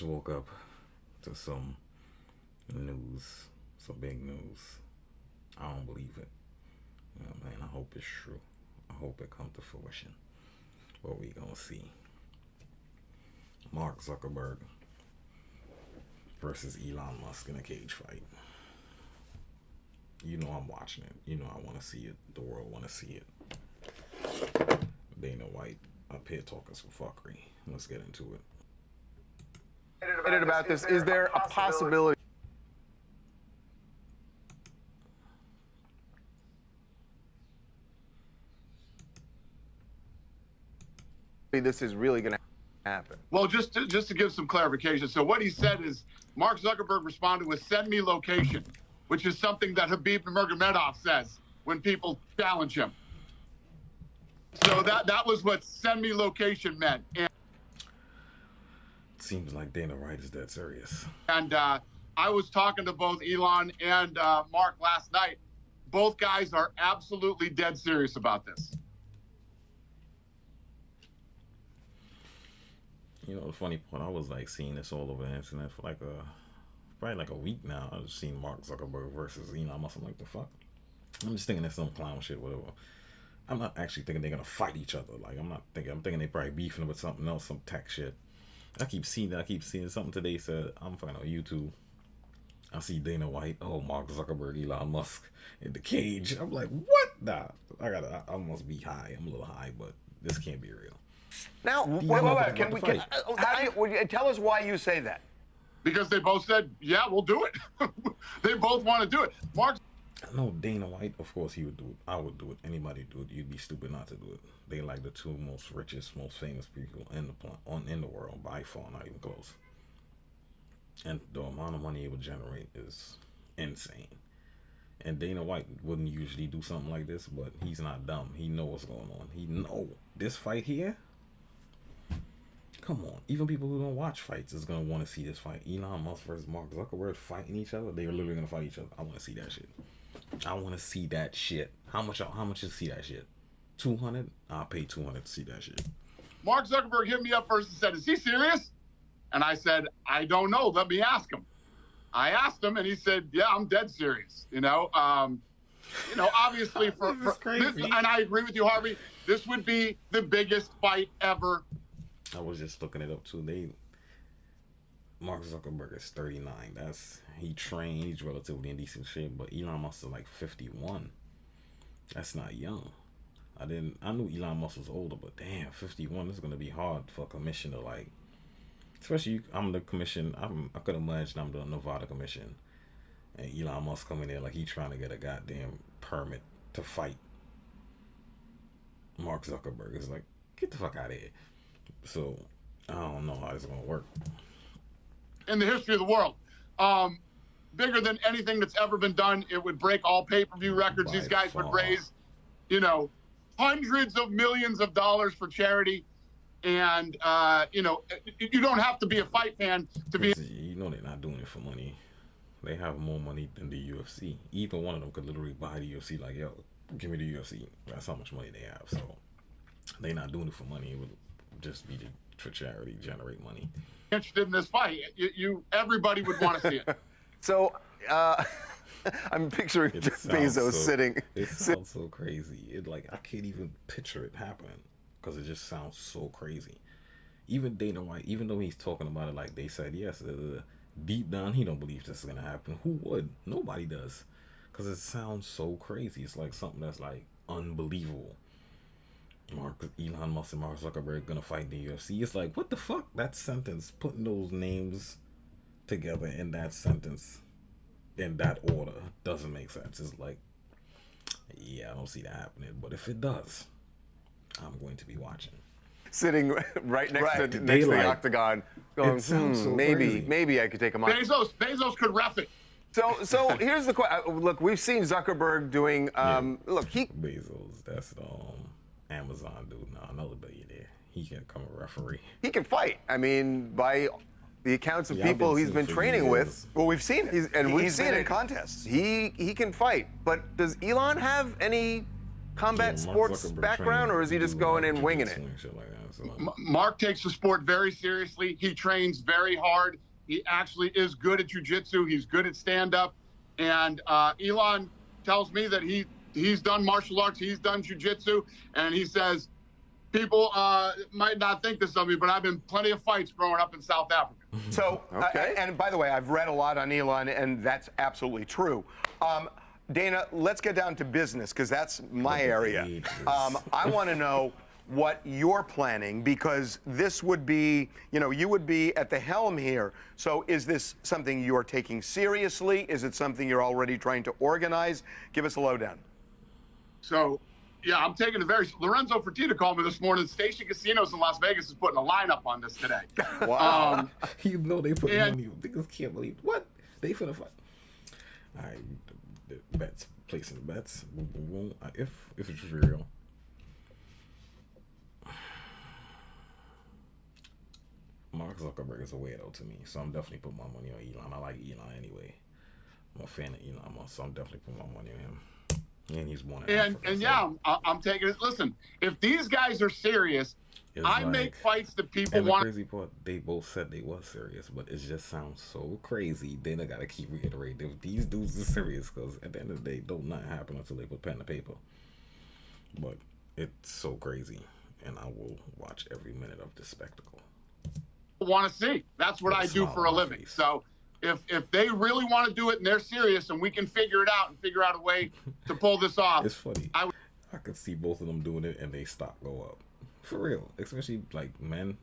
woke up to some news, some big news. I don't believe it. Man, I hope it's true. I hope it comes to fruition. What we gonna see? Mark Zuckerberg versus Elon Musk in a cage fight. You know I'm watching it. You know I want to see it. The world want to see it. Dana White up here talking some fuckery. Let's get into it. About this, is there a possibility this is really going to happen? Well, just to give some clarification. So what he said is Mark Zuckerberg responded with "send me location," which is something that Habib Nurmagomedov says when people challenge him. So that was what "send me location" meant. And seems like Dana White is that serious. And I was talking to both Elon and Mark last night. Both guys are absolutely dead serious about this. You know, the funny part, I was like seeing this all over the internet for probably like a week now. I've seen Mark Zuckerberg versus Elon Musk. I'm like, the fuck? I'm just thinking it's some clown shit, whatever. I'm not actually thinking they're gonna fight each other. Like, I'm thinking they probably beefing with something else, some tech shit. I keep seeing something today said, I'm fucking on YouTube. I see Dana White, Mark Zuckerberg, Elon Musk in the cage. I'm like, what? Nah, I must be high. I'm a little high, but this can't be real. Now, wait. Tell us why you say that. Because they both said, yeah, we'll do it. They both want to do it. Mark. No, Dana White, of course he would do it. I would do it. Anybody do it. You'd be stupid not to do it. They like the two most richest, most famous people in the world by far, not even close. And the amount of money it would generate is insane. And Dana White wouldn't usually do something like this, but he's not dumb. He knows what's going on. He know this fight here. Come on, even people who don't watch fights is gonna want to see this fight. Elon Musk versus Mark Zuckerberg fighting each other. They're literally gonna fight each other. I want to see that shit. I want to see that shit. How much to see that shit? 200? I'll pay 200 to see that shit. Mark Zuckerberg hit me up first and said, "Is he serious?" And I said, "I don't know. Let me ask him." I asked him, and he said, "Yeah, I'm dead serious." Obviously for this, and I agree with you, Harvey. This would be the biggest fight ever. I was just looking it up too. Mark Zuckerberg is 39. He trained. He's relatively in decent shape, but Elon Musk is like 51. That's not young. I knew Elon Musk was older, but damn, 51 is gonna be hard for a commission to like. Especially I'm the commission. I could imagine I'm the Nevada commission, and Elon Musk coming in like he trying to get a goddamn permit to fight Mark Zuckerberg. It's like, get the fuck out of here. So I don't know how this is gonna work. In the history of the world, bigger than anything that's ever been done. It would break all pay-per-view records. These guys would raise, hundreds of millions of dollars for charity. And, you don't have to be a fight fan to be. They're not doing it for money. They have more money than the UFC. Either one of them could literally buy the UFC. Like, yo, give me the UFC. That's how much money they have. So they're not doing it for money. It would just be for charity, generate money. Interested in this fight, everybody would want to see it. So I'm picturing Jeff Bezos sitting. It sounds so crazy. I can't even picture it happening because it just sounds so crazy. Even Dana White, even though he's talking about it like they said yes, deep down he don't believe this is gonna happen. Who would? Nobody does, because it sounds so crazy. It's like something that's like unbelievable. Elon Musk and Mark Zuckerberg gonna fight the UFC. It's like, what the fuck? That sentence, putting those names together in that sentence, in that order, doesn't make sense. It's like, yeah, I don't see that happening. But if it does, I'm going to be watching. Sitting right next to the octagon, going, so maybe I could take him on. Bezos could ref it. So here's the question. Look, we've seen Zuckerberg doing. Bezos, that's Amazon dude, another billionaire. He can come a referee. He can fight. I mean, by the accounts of people he's been training with. Well, we've seen it. We've seen been in contests. He can fight. But does Elon have any combat sports background, or is he just going in winging it? Like that, so. Mark takes the sport very seriously. He trains very hard. He actually is good at jiu-jitsu. He's good at stand-up. And Elon tells me that he's done martial arts. He's done jiu-jitsu. And he says, people might not think this of me, but I've been plenty of fights growing up in South Africa. So, and by the way, I've read a lot on Elon, and that's absolutely true. Dana, let's get down to business, because that's my area. I want to know what you're planning, because this would be, you would be at the helm here. So is this something you're taking seriously? Is it something you're already trying to organize? Give us a lowdown. So, yeah, I'm taking Lorenzo Fertitta called me this morning. Station Casinos in Las Vegas is putting a lineup on this today. Wow. They put money. Niggas can't believe what they finna fight. All right, the bets, placing the bets. If it's real. Mark Zuckerberg is a weirdo to me, so I'm definitely putting my money on Elon. I like Elon anyway. I'm a fan of Elon, so I'm definitely putting my money on him. And he's one. I'm taking it. Listen, if these guys are serious, I make fights that people want. The crazy part, they both said they was serious, but it just sounds so crazy. Then I gotta keep reiterating if these dudes are serious, because at the end of the day, don't not happen until they put pen to paper. But it's so crazy, and I will watch every minute of this spectacle. Want to see. That's what I do for a living. So if they really want to do it and they're serious and we can figure it out and figure out a way to pull this off. It's funny. I could see both of them doing it and they stock go up. For real. Especially like men.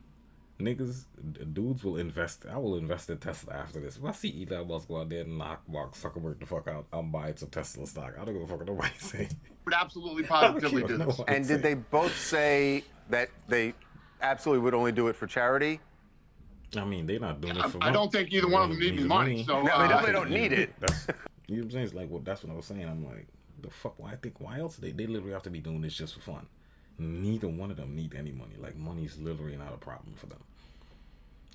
Niggas, dudes will invest. I will invest in Tesla after this. If I see Elon Musk go out there and knock Mark Zuckerberg the fuck out, I'm buying some Tesla stock. I don't give a fuck what nobody say. Would absolutely positively do this. And did they both say that they absolutely would only do it for charity? I mean, they're not doing it for money. I don't think either one of them need money. So no, they definitely don't need it. You know what I'm saying? It's like, well, that's what I was saying. I'm like, the fuck? Why else? They literally have to be doing this just for fun. Neither one of them need any money. Like, money's literally not a problem for them.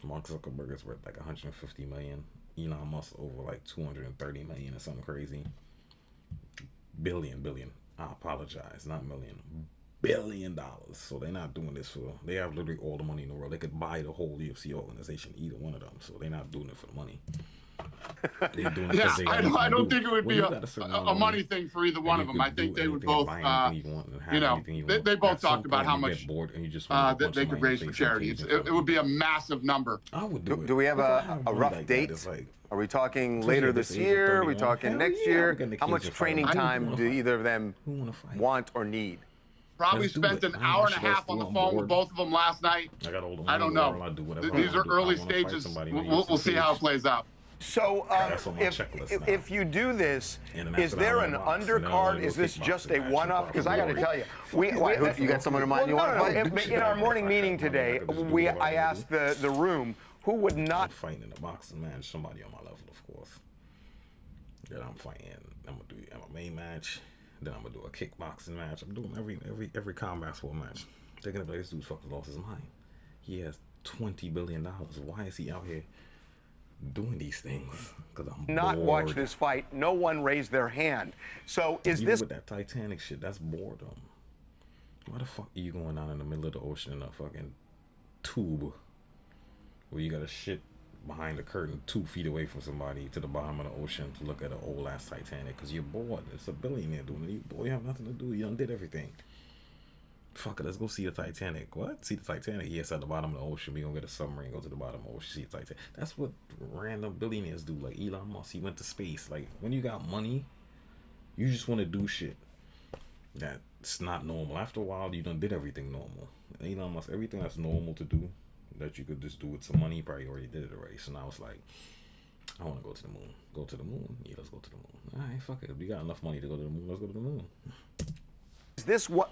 Mark Zuckerberg is worth like 150 million. Elon Musk over like 230 million or something crazy. Billion. I apologize, not million. $1 billion. So they're not doing this for. They have literally all the money in the world. They could buy the whole UFC organization, either one of them. So they're not doing it for the money. They're doing it I don't think it would be a money thing for either one of them. I think they would both. They both talked about how much that they could raise for charity. It would be a massive number. I would do it. Do we have a rough date? Are we talking later this year? Are we talking next year? How much training time do either of them want or need? Probably spent an hour and a half on the phone with both of them last night. I don't know. These are early stages. We'll see how it plays out. So if you do this, is there an undercard? Is this just a one-off? Because I got to tell you, you got someone in mind you want to fight? In our morning meeting today, I asked the room who would not fight in a boxing match. Somebody on my level, of course. That I'm fighting. I'm gonna do a MMA match. Then I'm gonna do a kickboxing match. I'm doing every combat sport match. Thinking about this dude fucking lost his mind. He has $20 billion. Why is he out here doing these things? Because I'm not bored. Watch this fight. No one raised their hand. So is Even this with that Titanic shit? That's boredom. Why the fuck are you going down in the middle of the ocean in a fucking tube where you got to shit behind the curtain 2 feet away from somebody to the bottom of the ocean to look at an old ass Titanic? Because you're bored. It's a billionaire doing it. You boy, you have nothing to do. You done did everything. Fuck it, let's go see the Titanic. What? See the Titanic? Yes, at the bottom of the ocean. We gonna get a submarine, go to the bottom of the ocean, see the Titanic. That's what random billionaires do. Like Elon Musk, he went to space. Like, when you got money, you just want to do shit that's not normal. After a while, you done did everything normal. Elon Musk, everything that's normal to do that you could just do with some money, he probably already did it already. So now it's like, I want to go to the moon. Go to the moon? Yeah, let's go to the moon. All right, fuck it. If you got enough money to go to the moon, let's go to the moon.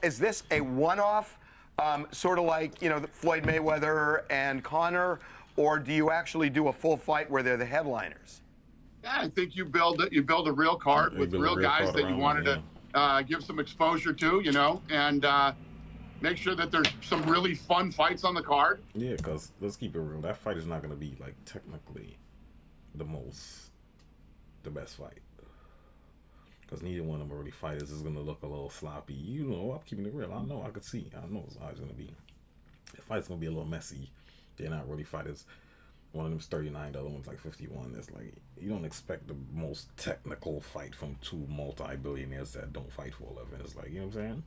Is this a one-off, sort of like, Floyd Mayweather and Conor, or do you actually do a full fight where they're the headliners? Yeah, I think you build a real card with real guys that you wanted to give some exposure to, and make sure that there's some really fun fights on the card. Yeah, because let's keep it real. That fight is not going to be, like, technically the best fight. Because neither one of them are really fighters. Is going to look a little sloppy. You know, I'm keeping it real. I know, I could see. I know it's always going to be. The fight's going to be a little messy. They're not really fighters. One of them's 39, the other one's like 51. It's like, you don't expect the most technical fight from two multi-billionaires that don't fight for a living. It's like, you know what I'm saying?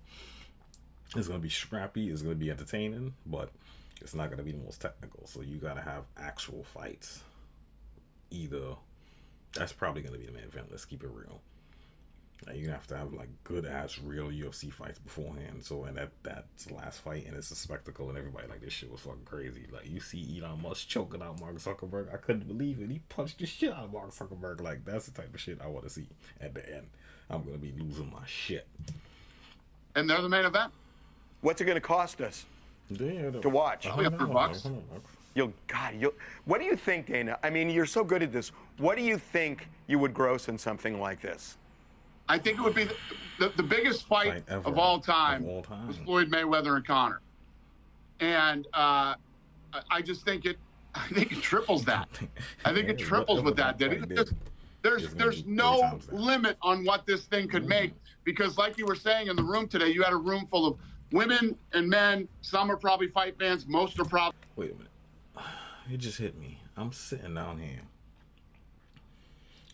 It's going to be scrappy. It's going to be entertaining. But it's not going to be the most technical. So you got to have actual fights. Either, that's probably going to be the main event. Let's keep it real. Like, you're going to have like good ass real UFC fights beforehand. So, and that's the last fight, and it's a spectacle, and everybody like, this shit was fucking crazy. Like, you see Elon Musk choking out Mark Zuckerberg. I couldn't believe it. He punched the shit out of Mark Zuckerberg. Like, that's the type of shit I want to see at the end. I'm going to be losing my shit. And they're the main event. What's it going to cost us to watch? Probably $100. What do you think, Dana? I mean, you're so good at this. What do you think you would gross in something like this? I think it would be the biggest fight of all time was Floyd Mayweather and Conor. And I just think it triples that. I think it triples with that. There's no limit on what this thing could make, because like you were saying in the room today, you had a room full of women and men. Some are probably fight fans. Most are probably. Wait a minute. It just hit me. I'm sitting down here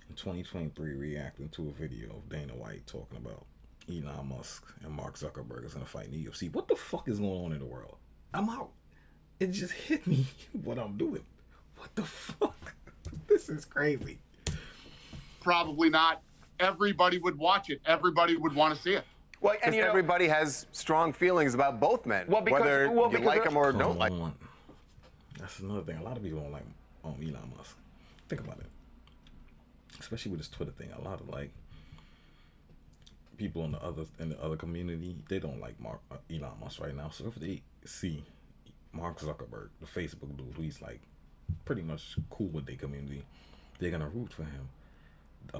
in 2023 reacting to a video of Dana White talking about Elon Musk and Mark Zuckerberg is going to fight in the UFC. What the fuck is going on in the world? I'm out. It just hit me what I'm doing. What the fuck? This is crazy. Probably not. Everybody would watch it. Everybody would want to see it. Well, and everybody has strong feelings about both men, whether you like them or don't like them. That's another thing. A lot of people don't like Elon Musk. Think about it. Especially with this Twitter thing. A lot of like people in the other community, they don't like Elon Musk right now. So if they see Mark Zuckerberg, the Facebook dude, who's like pretty much cool with their community, they're gonna root for him.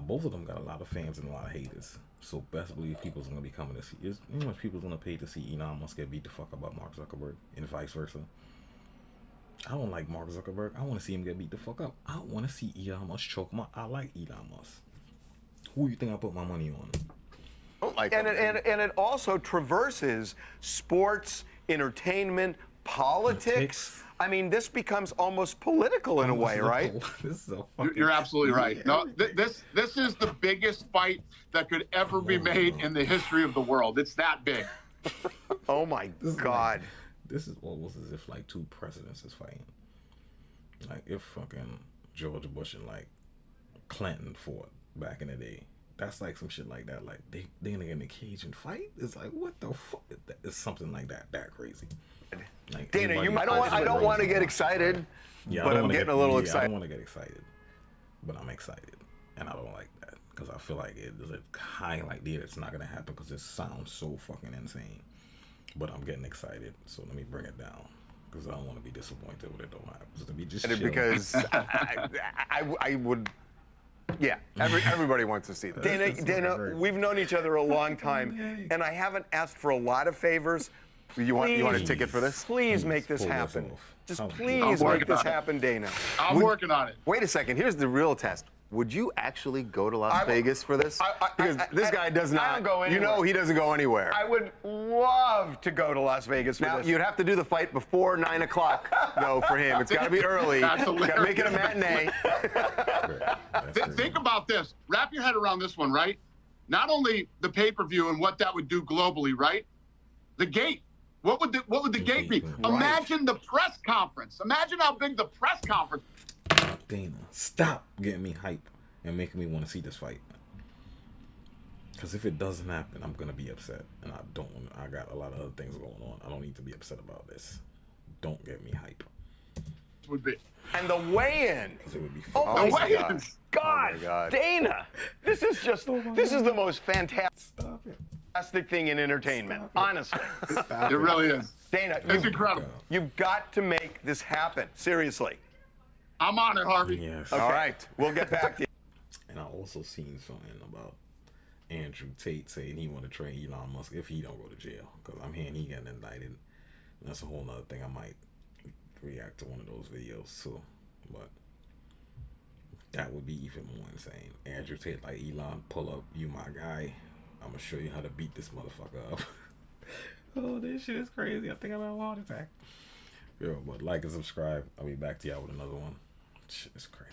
Both of them got a lot of fans and a lot of haters. So best believe people's gonna be coming to see. You know how much people's gonna pay to see Elon Musk get beat the fuck about Mark Zuckerberg, and vice versa. I don't like Mark Zuckerberg. I want to see him get beat the fuck up. I want to see Elon Musk choke him out. I like Elon Musk. Who you think I put my money on? And it also traverses sports, entertainment, politics. I mean, this becomes almost political in a way, right? This is You're absolutely right. No, this is the biggest fight that could ever be made in the history of the world. It's that big. Oh my God. This is almost as if like two presidents is fighting. Like if fucking George Bush and like Clinton fought back in the day. That's like some shit like that. Like they in the cage and fight. It's like, what the fuck? It's something like that crazy. Like, Dana, I don't want to get excited, but I'm getting a little excited. I don't want to get excited, but I'm excited, and I don't like that because I feel like it's a high idea it's not gonna happen because it sounds so fucking insane. But I'm getting excited, so let me bring it down because I don't want to be disappointed when it don't happen. So let me just chill. Because I would. Yeah, everybody wants to see this. Dana, we've known each other a long time, and I haven't asked for a lot of favors. You want a ticket for this? Please make this happen. Just please make this happen, Dana. I'm working on it. Wait a second. Here's the real test. Would you actually go to Las Vegas for this? Because this guy does not. I don't go anywhere. You know he doesn't go anywhere. I would love to go to Las Vegas for this. Now, you'd have to do the fight before 9 o'clock, though, for him. It's got to be early. Got to make it a matinee. Think about this. Wrap your head around this one, right? Not only the pay-per-view and what that would do globally, right? The gate. What would the gate be? Right. Imagine the press conference. Imagine how big the press conference. Dana, stop getting me hype and making me want to see this fight. Because if it doesn't happen, I'm gonna be upset, and I don't. I got a lot of other things going on. I don't need to be upset about this. Don't get me hype. Would be. And the weigh-in. It would be fun. Oh my God. God. Oh my God. Dana, this is the most fantastic thing in entertainment. Honestly. It really is. Dana, it's incredible. You've got to make this happen. Seriously. I'm on it, Harvey. Yes. Okay. All right. We'll get back to you. And I also seen something about Andrew Tate saying he want to train Elon Musk if he don't go to jail. Because I'm hearing he getting indicted. And that's a whole nother thing. I might react to one of those videos too. But That would be even more insane. Andrew Tate, like, Elon, pull up, you my guy. I'm gonna show you how to beat this motherfucker up. Oh, this shit is crazy. I think I'm having a heart attack. Yo, but like and subscribe. I'll be back to y'all with another one. Shit is crazy.